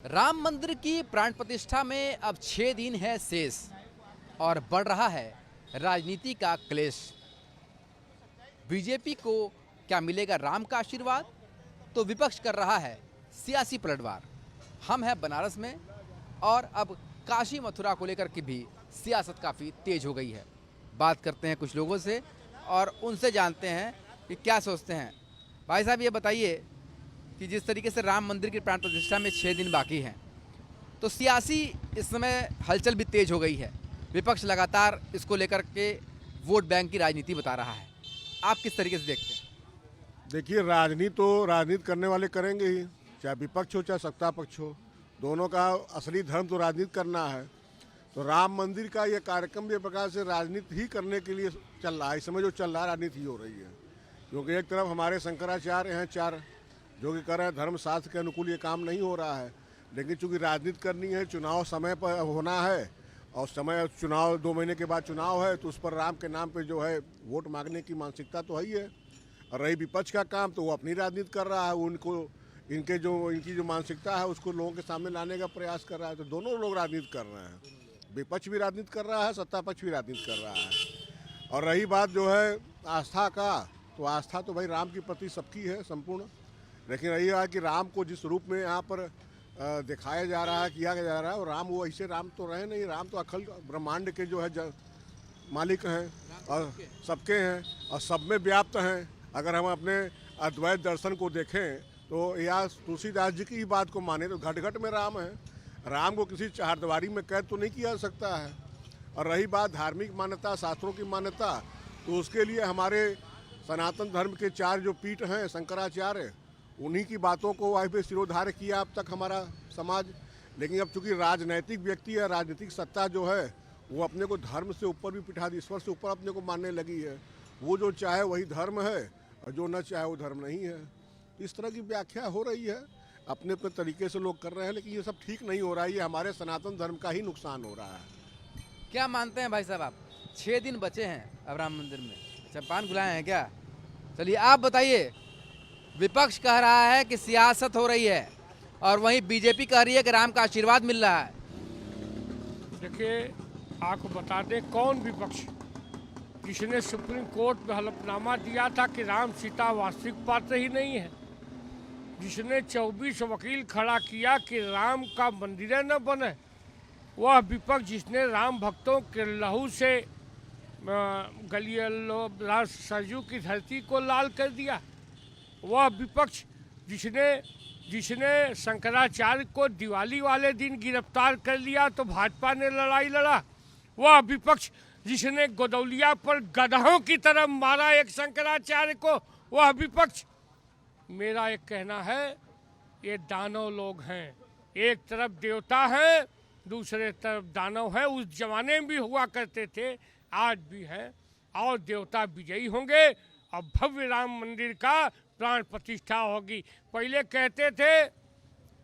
राम मंदिर की प्राण प्रतिष्ठा में अब 6 दिन है शेष और बढ़ रहा है राजनीति का क्लेश। बीजेपी को क्या मिलेगा राम का आशीर्वाद, तो विपक्ष कर रहा है सियासी पलटवार। हम हैं बनारस में और अब काशी मथुरा को लेकर के भी सियासत काफ़ी तेज हो गई है। बात करते हैं कुछ लोगों से और उनसे जानते हैं कि क्या सोचते हैं। भाई साहब, ये बताइए कि जिस तरीके से राम मंदिर की प्राण प्रतिष्ठा में 6 दिन बाकी हैं, तो सियासी इस समय हलचल भी तेज हो गई है। विपक्ष लगातार इसको लेकर के वोट बैंक की राजनीति बता रहा है। आप किस तरीके से देखते हैं? देखिए, राजनीति तो राजनीति करने वाले करेंगे ही, चाहे विपक्ष हो चाहे सत्ता पक्ष हो। दोनों का असली धर्म तो राजनीति करना है। तो राम मंदिर का ये कार्यक्रम भी एक प्रकार से राजनीति ही करने के लिए चल रहा है। इस समय जो चल रहा है राजनीति ही हो रही है, क्योंकि एक तरफ हमारे शंकराचार्य हैं 4 जो कि कर रहे हैं, धर्मशास्त्र के अनुकूल ये काम नहीं हो रहा है। लेकिन चूंकि राजनीति करनी है, चुनाव समय पर होना है और समय चुनाव 2 महीने के बाद चुनाव है, तो उस पर राम के नाम पे जो है वोट मांगने की मानसिकता तो है ही है। और रही विपक्ष का काम, तो वो अपनी राजनीति कर रहा है। उनको इनकी जो मानसिकता है उसको लोगों के सामने लाने का प्रयास कर रहा है। तो दोनों लोग राजनीति कर रहे हैं, विपक्ष भी राजनीति कर रहा है, सत्ता पक्ष भी राजनीति कर रहा है। और रही बात जो है आस्था का, तो आस्था तो भाई राम के प्रति सबकी है संपूर्ण। लेकिन यही है कि राम को जिस रूप में यहाँ पर दिखाया जा रहा है, किया जा रहा है, और राम वो ऐसे राम तो रहे नहीं। राम तो अखिल ब्रह्मांड के जो है मालिक हैं और सबके हैं और सब में व्याप्त हैं। अगर हम अपने अद्वैत दर्शन को देखें तो या तुलसीदास जी की ही बात को माने तो घट घट में राम है। राम को किसी चारदीवारी में कैद तो नहीं किया जा सकता है। और रही बात धार्मिक मान्यता, शास्त्रों की मान्यता, तो उसके लिए हमारे सनातन धर्म के 4 जो पीठ हैं शंकराचार्य, उन्हीं की बातों को वहीं पे सिरोधार्य किया अब तक हमारा समाज। लेकिन अब चूंकि राजनैतिक व्यक्ति है, राजनीतिक सत्ता जो है वो अपने को धर्म से ऊपर भी पिठा दी, ईश्वर से ऊपर अपने को मानने लगी है। वो जो चाहे वही धर्म है और जो न चाहे वो धर्म नहीं है। इस तरह की व्याख्या हो रही है, अपने अपने तरीके से लोग कर रहे हैं। लेकिन ये सब ठीक नहीं हो रहा है, ये हमारे सनातन धर्म का ही नुकसान हो रहा है। क्या मानते हैं भाई साहब आप? 6 दिन बचे हैं अब राम मंदिर में। अच्छा, पान खुलाए हैं क्या? चलिए आप बताइए। विपक्ष कह रहा है कि सियासत हो रही है और वहीं बीजेपी कह रही है कि राम का आशीर्वाद मिल रहा है। देखिए, आपको बता दें कौन विपक्ष जिसने सुप्रीम कोर्ट में हलफनामा दिया था कि राम सीता वास्तविक पात्र ही नहीं है, जिसने 24 वकील खड़ा किया कि राम का मंदिर न बने, वह विपक्ष जिसने राम भक्तों के लहू से गलियां सरजू की धरती को लाल कर दिया, वह विपक्ष जिसने शंकराचार्य को दिवाली वाले दिन गिरफ्तार कर लिया तो भाजपा ने लड़ाई लड़ा, वह विपक्ष जिसने गोदौलिया पर गधाओं की तरह मारा एक शंकराचार्य को, वह विपक्ष। मेरा एक कहना है, ये दानव लोग हैं। एक तरफ देवता है, दूसरे तरफ दानव है। उस जमाने में भी हुआ करते थे, आज भी है। और देवता विजयी होंगे और भव्य राम मंदिर का प्राण प्रतिष्ठा होगी। पहले कहते थे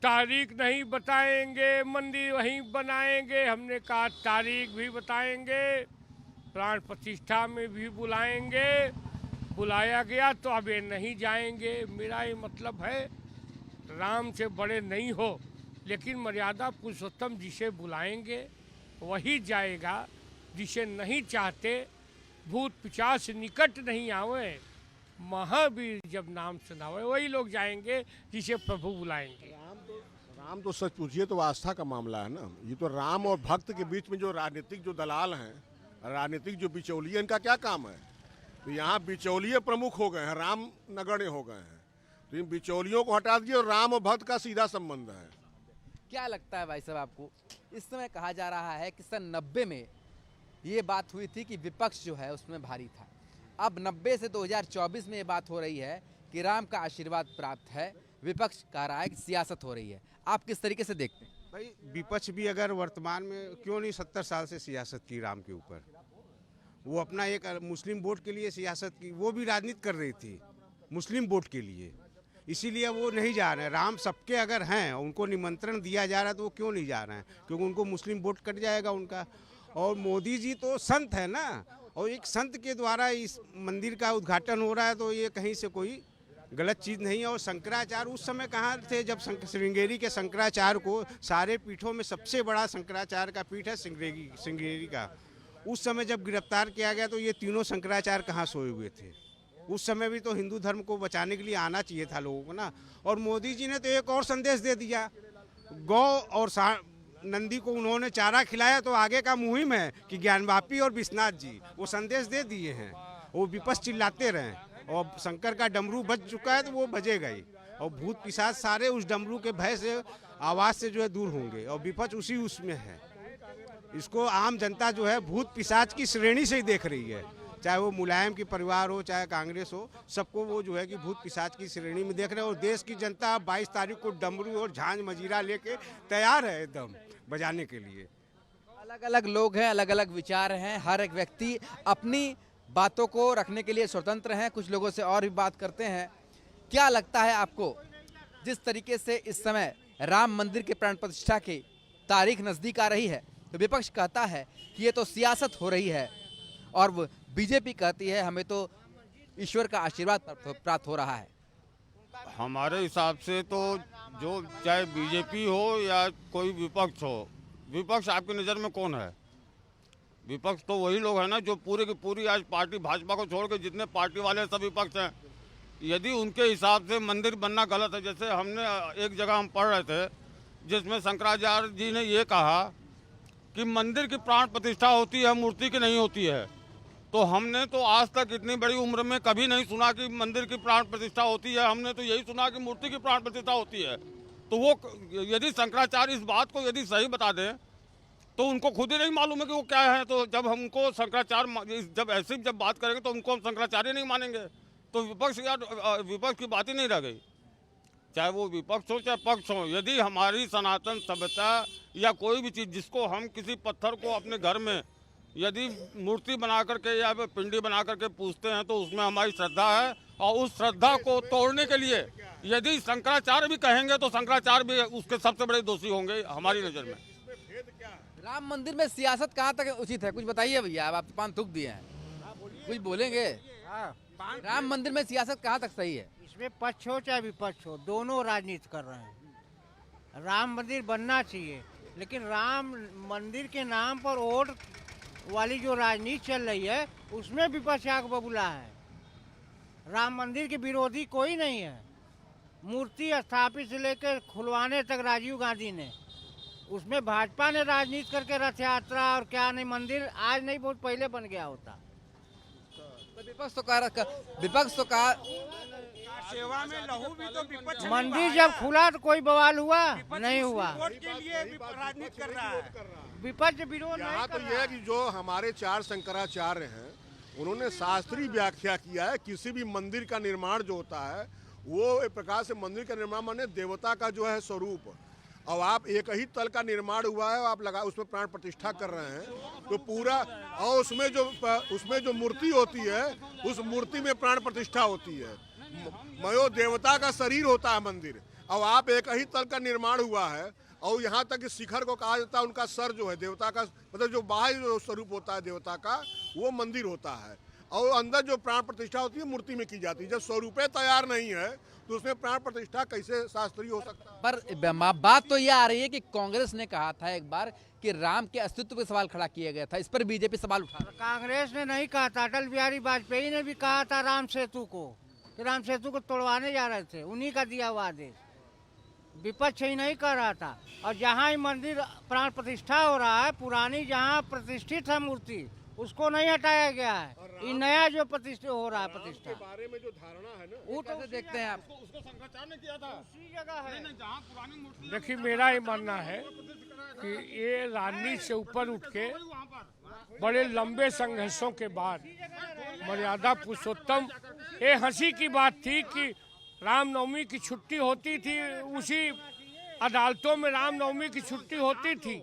तारीख नहीं बताएंगे, मंदिर वहीं बनाएंगे। हमने कहा तारीख भी बताएंगे, प्राण प्रतिष्ठा में भी बुलाएंगे। बुलाया गया तो अब ये नहीं जाएंगे। मेरा ये मतलब है, राम से बड़े नहीं हो, लेकिन मर्यादा पुरुषोत्तम जिसे बुलाएंगे वही जाएगा। जिसे नहीं चाहते, भूत पिशाच निकट नहीं आवे, महावीर जब नाम सुनावे, वही लोग जाएंगे जिसे प्रभु बुलाएंगे। राम तो सच पूछिए तो आस्था का मामला है ना। ये तो राम और भक्त के बीच में जो राजनीतिक जो दलाल हैं, राजनीतिक जो बिचौलिए, इनका क्या काम है? तो यहाँ बिचौलिए प्रमुख हो गए हैं, राम नगण्य हो गए हैं। तो इन बिचौलियों को हटा दिए और राम और भक्त का सीधा संबंध है। क्या लगता है भाई साहब आपको? इस समय कहा जा रहा है कि सन 90 में ये बात हुई थी कि विपक्ष जो है उसमें भारी था। अब 90 से 2024 में ये बात हो रही है कि राम का आशीर्वाद प्राप्त है। विपक्ष कह रहा है कि सियासत हो रही है। आप किस तरीके से देखते हैं? भाई, विपक्ष भी अगर वर्तमान में क्यों नहीं 70 साल से सियासत की राम के ऊपर। वो अपना एक मुस्लिम वोट के लिए सियासत की, वो भी राजनीति कर रही थी मुस्लिम वोट के लिए, इसीलिए वो नहीं जा रहे हैं। राम सबके अगर हैं, उनको निमंत्रण दिया जा रहा है तो वो क्यों नहीं जा रहे हैं? क्योंकि उनको मुस्लिम वोट कट जाएगा उनका। और मोदी जी तो संत है ना, और एक संत के द्वारा इस मंदिर का उद्घाटन हो रहा है, तो ये कहीं से कोई गलत चीज़ नहीं है। और शंकराचार्य उस समय कहाँ थे जब श्रृंगेरी के शंकराचार्य को, सारे पीठों में सबसे बड़ा शंकराचार्य का पीठ है श्रृंगेरी का। उस समय जब गिरफ्तार किया गया तो ये तीनों शंकराचार्य कहाँ सोए हुए थे। उस समय भी तो हिंदू धर्म को बचाने के लिए आना चाहिए था लोगों को ना। और मोदी जी ने तो एक और संदेश दे दिया, गौ और नंदी को उन्होंने चारा खिलाया तो आगे का मुहिम है कि ज्ञानवापी और विश्वनाथ जी वो संदेश दे दिए हैं। वो विपक्ष चिल्लाते रहे और शंकर का डमरू बज चुका है तो वो बजेगा ही। और भूत पिशाच सारे उस डमरू के भय से, आवाज़ से जो है दूर होंगे। और विपक्ष उसी उसमें है। इसको आम जनता जो है भूत पिशाच की श्रेणी से ही देख रही है, चाहे वो मुलायम की परिवार हो चाहे कांग्रेस हो, सबको वो जो है कि भूत पिशाच की श्रेणी में देख रहे हैं। और देश की जनता 22 तारीख को डमरू और झांझ मजीरा लेके तैयार है एकदम बजाने के लिए। अलग अलग लोग हैं, अलग अलग विचार हैं, हर एक व्यक्ति अपनी बातों को रखने के लिए स्वतंत्र हैं। कुछ लोगों से और भी बात करते हैं। क्या लगता है आपको, जिस तरीके से इस समय राम मंदिर के प्राण प्रतिष्ठा की तारीख नज़दीक आ रही है तो विपक्ष कहता है कि ये तो सियासत हो रही है, और बीजेपी कहती है हमें तो ईश्वर का आशीर्वाद प्राप्त हो रहा है। हमारे हिसाब से तो जो चाहे बीजेपी हो या कोई विपक्ष हो, विपक्ष आपकी नज़र में कौन है? विपक्ष तो वही लोग हैं ना जो पूरी की पूरी आज पार्टी भाजपा को छोड़ के जितने पार्टी वाले सब विपक्ष हैं। यदि उनके हिसाब से मंदिर बनना गलत है, जैसे हमने एक जगह हम पढ़ रहे थे जिसमें शंकराचार्य जी ने ये कहा कि मंदिर की प्राण प्रतिष्ठा होती है, मूर्ति की नहीं होती है। तो हमने तो आज तक इतनी बड़ी उम्र में कभी नहीं सुना कि मंदिर की प्राण प्रतिष्ठा होती है। हमने तो यही सुना कि मूर्ति की प्राण प्रतिष्ठा होती है। तो वो यदि शंकराचार्य इस बात को यदि सही बता दें तो उनको खुद ही नहीं मालूम है कि वो क्या है। तो जब हमको शंकराचार्य जब ऐसी जब बात करेंगे तो उनको हम शंकराचार्य नहीं मानेंगे। तो विपक्ष यार, विपक्ष की बात ही नहीं रह गई, चाहे वो विपक्ष हो चाहे पक्ष हो। यदि हमारी सनातन सभ्यता या कोई भी चीज़ जिसको हम किसी पत्थर को अपने घर में यदि मूर्ति बना करके या पिंडी बना करके पूजते हैं तो उसमें हमारी श्रद्धा है। और उस श्रद्धा को तोड़ने के लिए यदि शंकराचार्य भी कहेंगे तो शंकराचार्य भी उसके सबसे बड़े दोषी होंगे हमारी नज़र में। राम मंदिर में सियासत कहाँ तक उचित है, कुछ बताइए भैया। आप पान थूक दिए हैं, कुछ बोलेंगे? राम मंदिर में सियासत कहाँ तक सही है? इसमें पक्ष हो चाहे विपक्ष हो, दोनों राजनीति कर रहे हैं। राम मंदिर बनना चाहिए, लेकिन राम मंदिर के नाम पर वोट वाली जो राजनीति चल रही है उसमें विपक्ष आग बबूला है। राम मंदिर के विरोधी कोई नहीं है। मूर्ति स्थापित से लेकर खुलवाने तक राजीव गांधी ने, उसमें भाजपा ने राजनीति करके रथ यात्रा और क्या नहीं, मंदिर आज नहीं बहुत पहले बन गया होता। तो विपक्ष तो कहा सेवा में लहू भी तो विपक्ष। मंदिर जब खुला तो कोई बवाल हुआ नहीं हुआ। वोट के लिए राजनीति कर रहा है विपक्ष विरोध नहीं यहाँ कर तो रहा ये है कि जो हमारे 4 शंकराचार्य हैं उन्होंने शास्त्रीय व्याख्या किया है। किसी भी मंदिर का निर्माण जो होता है वो एक प्रकार से मंदिर का निर्माण माने देवता का जो है स्वरूप। अब आप एक ही तल का निर्माण हुआ है, आप लगा उसमें प्राण प्रतिष्ठा कर रहे हैं तो पूरा, और उसमें जो मूर्ति होती है उस मूर्ति में प्राण प्रतिष्ठा होती है। मयो देवता का शरीर होता है मंदिर। अब आप एक ही तल का निर्माण हुआ है और यहाँ तक कि शिखर को कहा जाता है उनका सर जो है देवता का, मतलब जो बाह्य जो स्वरूप होता है देवता का वो मंदिर होता है। और अंदर जो प्राण प्रतिष्ठा होती है मूर्ति में की जाती है। जब स्वरूपे तैयार नहीं है तो उसमें प्राण प्रतिष्ठा कैसे शास्त्रीय हो सकता है? पर बात तो यह आ रही है कि कांग्रेस ने कहा था एक बार कि राम के अस्तित्व पे सवाल खड़ा किया गया था, इस पर बीजेपी सवाल उठा रही है। कांग्रेस ने नहीं कहा था, अटल बिहारी वाजपेयी ने भी कहा था राम सेतु को, कि राम सेतु को तोड़वाने जा रहे थे, उन्हीं का दिया हुआ आदेश। विपक्ष ही नहीं कर रहा था। और जहाँ ही मंदिर प्राण प्रतिष्ठा हो रहा है, पुरानी जहाँ प्रतिष्ठित है मूर्ति उसको नहीं हटाया गया है। ये नया जो प्रतिष्ठित हो रहा है प्रतिष्ठा बारे में जो धारणा है ना वो कैसे देखते हैं आप? उसको शंकराचार्य ने किया था। उसी जगह है। जहाँ पुरानी मूर्ति देखिए, मेरा ये मानना है कि ये राजनीति से ऊपर उठ के बड़े लंबे संघर्षों के बाद मर्यादा पुरुषोत्तम, ये हंसी की बात थी कि रामनवमी की छुट्टी होती थी, उसी अदालतों में रामनवमी की छुट्टी होती थी।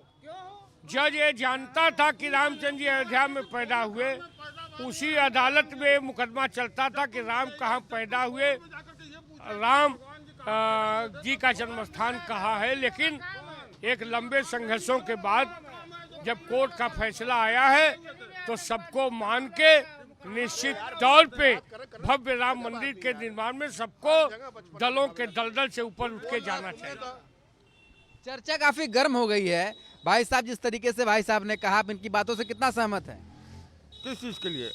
जज ये जानता था कि रामचंद्र जी अयोध्या में पैदा हुए, उसी अदालत में मुकदमा चलता था कि राम कहाँ पैदा हुए, राम जी का जन्म स्थान कहाँ है। लेकिन एक लंबे संघर्षों के बाद जब कोर्ट का फैसला आया है तो सबको मान के निश्चित तौर पे भव्य राम मंदिर के निर्माण में सबको दलों के दलदल से ऊपर उठ के जाना चाहिए। चर्चा काफी गर्म हो गई है। भाई साहब, जिस तरीके से भाई साहब ने कहा, आप इनकी बातों से कितना सहमत हैं? किस चीज़ के लिए?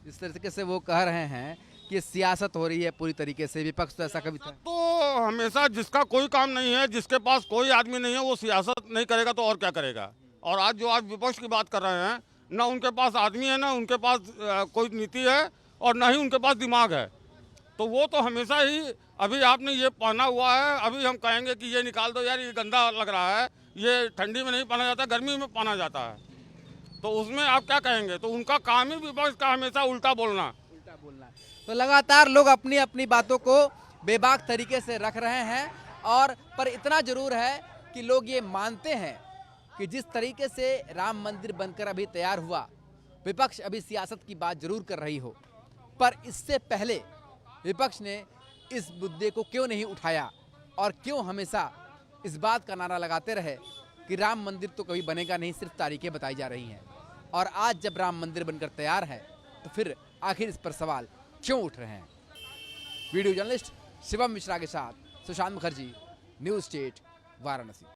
जिस तरीके से वो कह रहे हैं कि सियासत हो रही है पूरी तरीके से, विपक्ष तो ऐसा कभी था। तो हमेशा जिसका कोई काम नहीं है, जिसके पास कोई आदमी नहीं है, वो सियासत नहीं करेगा तो और क्या करेगा। और आज जो आप विपक्ष की बात कर रहे हैं, ना उनके पास आदमी है, ना उनके पास कोई नीति है, और ना ही उनके पास दिमाग है। तो वो तो हमेशा ही, अभी आपने ये पहना हुआ है, अभी हम कहेंगे कि ये निकाल दो यार, ये गंदा लग रहा है, ये ठंडी में नहीं पहना जाता, गर्मी में पहना जाता है, तो उसमें आप क्या कहेंगे। तो उनका काम ही विपक्ष का हमेशा उल्टा बोलना। तो लगातार लोग अपनी अपनी बातों को बेबाक तरीके से रख रहे हैं, और पर इतना जरूर है कि लोग ये मानते हैं कि जिस तरीके से राम मंदिर बनकर अभी तैयार हुआ, विपक्ष अभी सियासत की बात जरूर कर रही हो, पर इससे पहले विपक्ष ने इस मुद्दे को क्यों नहीं उठाया, और क्यों हमेशा इस बात का नारा लगाते रहे कि राम मंदिर तो कभी बनेगा नहीं, सिर्फ तारीखें बताई जा रही हैं। और आज जब राम मंदिर बनकर तैयार है, तो फिर आखिर इस पर सवाल क्यों उठ रहे हैं। वीडियो जर्नलिस्ट शिवम मिश्रा के साथ सुशांत मुखर्जी, न्यूज़ स्टेट, वाराणसी।